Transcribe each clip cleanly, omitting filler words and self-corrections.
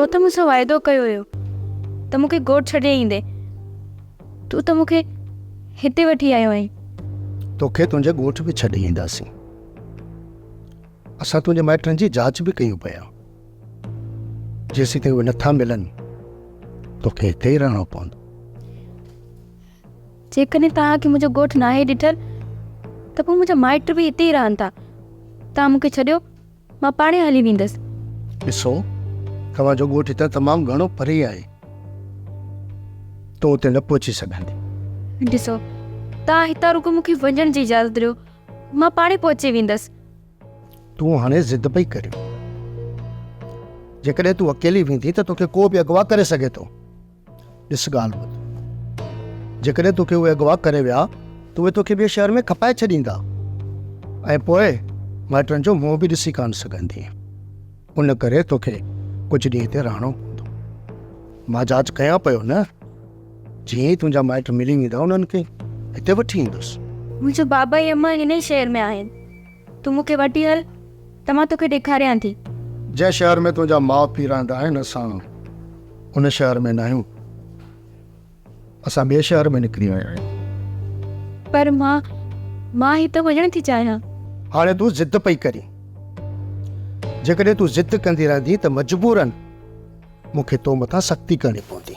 तो त मूंसां वाइदो कयो हुयो त मूंखे ॻोठ छॾे ईंदे। तूं त मूंखे हिते वठी आयो आहीं। तोखे तुंहिंजे ॻोठ बि छॾे ईंदासीं। असां तुंहिंजे माइटनि जी जांच बि कयूं पिया। जेसीं ताईं उहे नथा मिलनि तोखे हिते ई रहणो पवंदो। जेकॾहिं तव्हांखे मुंहिंजो ॻोठ नाहे ॾिठल त पोइ मुंहिंजा माइट बि हिते ई रहनि था। तव्हां मूंखे छॾियो, मां पाणे हली वेंदसि। ॾिसो, तव्हांजो ॻोठ हितां तमामु घणो परे आहे, तो उते न पहुची सघंदी। ॾिसो, तव्हां हितां रुगो मूंखे वञण जी इजाज़त ॾियो, मां पाणे पहुची वेंदसि। तूं हाणे ज़िद पई करियो। जेकॾहिं तूं अकेली वेंदी त तोखे को बि अगवा करे सघे थो। ॾिस ॻाल्हि ॿुध, जेकॾहिं तोखे उहे अगवा करे विया त उहे तोखे ॿिए शहर में खपाए छॾींदा ऐं पोइ माइटनि जो मुंहुं बि ॾिसी कान सघंदी। उन करे तोखे कुझु ॾींहं हिते रहणो पवंदो। मां जांच कयां पियो न, जीअं ई तुंहिंजा माइट मिली वेंदा उन्हनि खे हिते वठी ईंदुसि। मुंहिंजो बाबा ऐं अम्मा हिन ई शहर में आहिनि। तूं मूंखे वठी हल त मां तोखे ॾेखारियां थी। जंहिं शहर में तुंहिंजा माउ पीउ रहंदा आहिनि असां उन शहर में न आहियूं। असां ॿिए शहर में निकिरी विया आहियूं। पर मां हिते वञण थी चाहियां। हाणे तूं ज़िद पई करी। जेकॾहिं तूं ज़िद कंदी रहंदी त मजबूरन मूंखे तो मथां सख़्ती करणी पवंदी।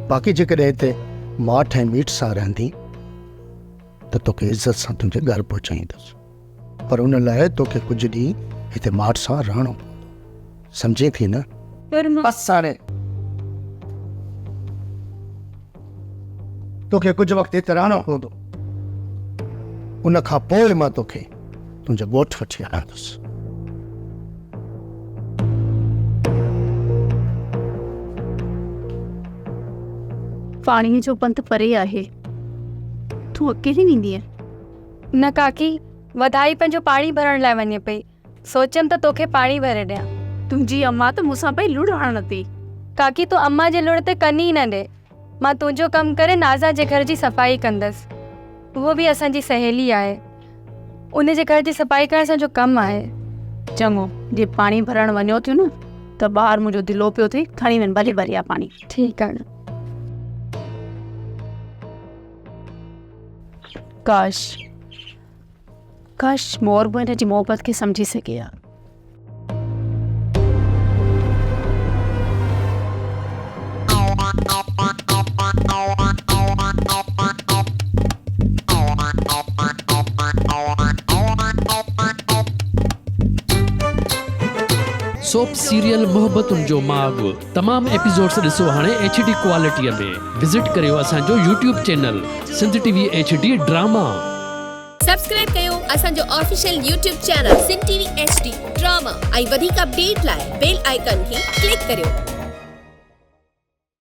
बाक़ी जेकॾहिं हिते माठ ऐं मीठ सां रहंदी त तोखे इज़त सां तुंहिंजे घर पहुचाईंदुसि। पर उन लाइ तोखे कुझु ॾींहुं हिते माठ सां रहणो पवंदो। सम्झे थी न? बसि हाणे तोखे कुझु वक़्तु हिते रहणो पवंदो। उन खां पोइ मां तोखे तुंहिंजो ॻोठ वठी हलंदुसि। पाणीअ जो पंधु परे आहे, तूं अकेली वेंदीअ? न काकी, वधाई पंहिंजो पाणी भरण लाइ वञे पई। सोचियमि त तोखे पाणी भरे ॾियां। तुंहिंजी अम्मा त मूंसां पई लुड़ हणण थी। काकी, तूं अम्मा जे लुड़ ते कनी ई न ॾे। मां तुंहिंजो कमु करे नाज़ा जे घर जी सफ़ाई कंदसि। उहो बि असांजी सहेली आहे। उन जे घर जी सफ़ाई करण असांजो कमु आहे। चङो, जे पाणी भरण वञो थियूं न त ॿाहिरि मुंहिंजो दिलो पियो थिए, खणी वञ भले भरिया पाणी। ठीकु आहे न। काश मोर बि हिन जी मोहबत खे सम्झी सघे हा। सोप सीरियल मोहब्बतुनि जो माग तमाम एपिसोड्स ॾिसो हाणे HD क्वालिटीअ में। विज़िट करियो असांजो YouTube channel Sindh TV HD ड्रामा। सब्सक्राइब कयो असांजो official YouTube channel Sindh TV HD ड्रामा ऐं वधीक अपडेट लाइ बेल आइकन खे क्लिक करियो।